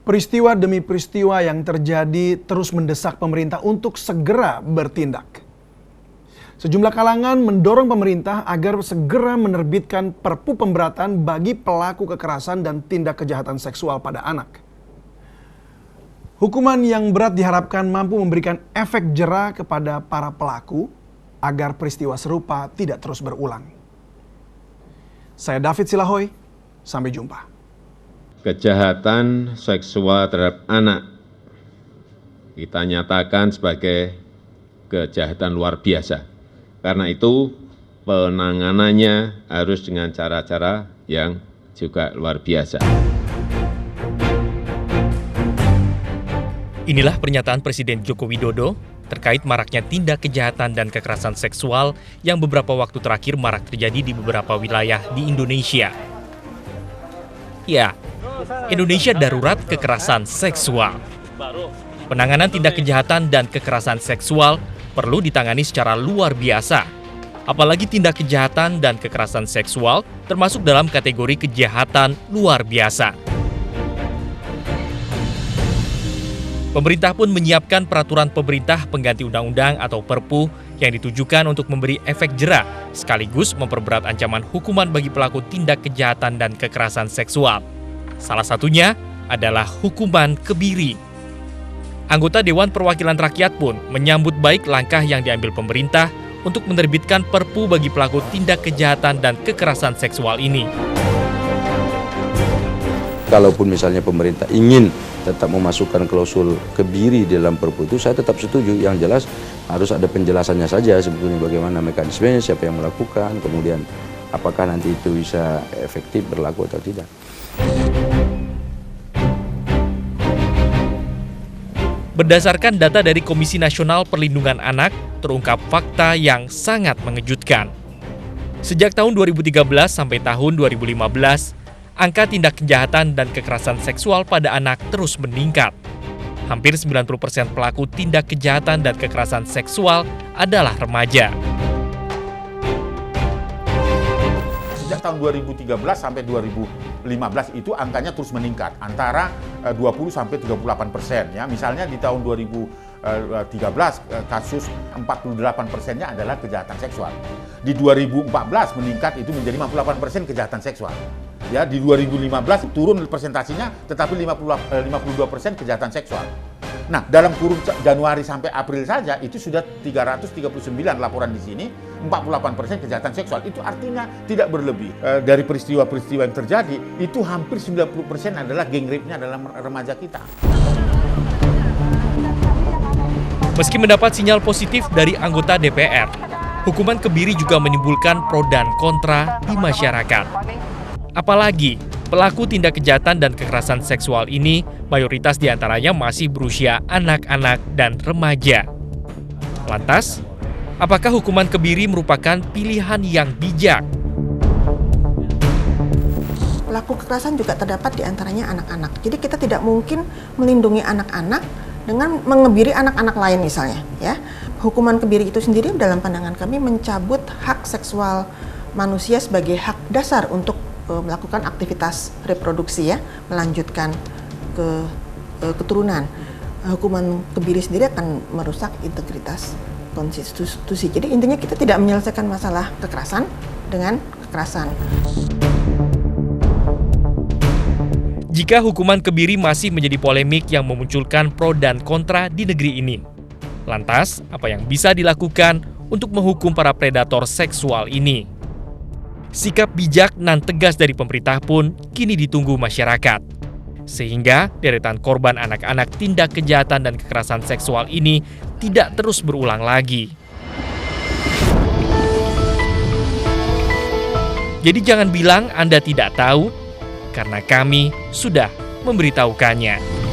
Peristiwa demi peristiwa yang terjadi terus mendesak pemerintah untuk segera bertindak. Sejumlah kalangan mendorong pemerintah agar segera menerbitkan Perpu pemberatan bagi pelaku kekerasan dan tindak kejahatan seksual pada anak. Hukuman yang berat diharapkan mampu memberikan efek jera kepada para pelaku agar peristiwa serupa tidak terus berulang. Saya David Silahoy, sampai jumpa. Kejahatan seksual terhadap anak kita nyatakan sebagai kejahatan luar biasa. Karena itu penanganannya harus dengan cara-cara yang juga luar biasa. Inilah pernyataan Presiden Joko Widodo terkait maraknya tindak kejahatan dan kekerasan seksual yang beberapa waktu terakhir marak terjadi di beberapa wilayah di Indonesia. Ya, Indonesia darurat kekerasan seksual. Penanganan tindak kejahatan dan kekerasan seksual perlu ditangani secara luar biasa. Apalagi tindak kejahatan dan kekerasan seksual termasuk dalam kategori kejahatan luar biasa. Pemerintah pun menyiapkan peraturan pemerintah pengganti undang-undang atau Perpu yang ditujukan untuk memberi efek jera sekaligus memperberat ancaman hukuman bagi pelaku tindak kejahatan dan kekerasan seksual. Salah satunya adalah hukuman kebiri. Anggota Dewan Perwakilan Rakyat pun menyambut baik langkah yang diambil pemerintah untuk menerbitkan Perpu bagi pelaku tindak kejahatan dan kekerasan seksual ini. Kalaupun misalnya pemerintah ingin tetap memasukkan klausul kebiri dalam Perpu itu, saya tetap setuju. Yang jelas harus ada penjelasannya saja sebetulnya bagaimana mekanismenya, siapa yang melakukan, kemudian apakah nanti itu bisa efektif berlaku atau tidak. Berdasarkan data dari Komisi Nasional Perlindungan Anak, terungkap fakta yang sangat mengejutkan. Sejak tahun 2013 sampai tahun 2015, angka tindak kejahatan dan kekerasan seksual pada anak terus meningkat. Hampir 90% pelaku tindak kejahatan dan kekerasan seksual adalah remaja. Sejak tahun 2013 sampai 2015 itu angkanya terus meningkat antara 20 sampai 38%. Ya, misalnya di tahun 2013 kasus 48%-nya adalah kejahatan seksual. Di 2014 meningkat itu menjadi 58% kejahatan seksual. Ya, di 2015 turun persentasinya tetapi 52% kejahatan seksual. Nah, dalam kurun Januari sampai April saja itu sudah 339 laporan di sini, 48% kejahatan seksual. Itu artinya tidak berlebih. Dari peristiwa-peristiwa yang terjadi, itu hampir 90% adalah geng rape-nya dalam remaja kita. Meski mendapat sinyal positif dari anggota DPR, hukuman kebiri juga menimbulkan pro dan kontra di masyarakat. Apalagi pelaku tindak kejahatan dan kekerasan seksual ini mayoritas diantaranya masih berusia anak-anak dan remaja. Lantas, apakah hukuman kebiri merupakan pilihan yang bijak? Pelaku kekerasan juga terdapat diantaranya anak-anak. Jadi kita tidak mungkin melindungi anak-anak dengan mengebiri anak-anak lain misalnya. Ya, hukuman kebiri itu sendiri dalam pandangan kami mencabut hak seksual manusia sebagai hak dasar untuk melakukan aktivitas reproduksi, ya, melanjutkan ke keturunan. Hukuman kebiri sendiri akan merusak integritas konstitusi. Jadi intinya kita tidak menyelesaikan masalah kekerasan dengan kekerasan. Jika hukuman kebiri masih menjadi polemik yang memunculkan pro dan kontra di negeri ini, lantas apa yang bisa dilakukan untuk menghukum para predator seksual ini? Sikap bijak dan tegas dari pemerintah pun kini ditunggu masyarakat. Sehingga deretan korban anak-anak tindak kejahatan dan kekerasan seksual ini tidak terus berulang lagi. Jadi jangan bilang Anda tidak tahu, karena kami sudah memberitahukannya.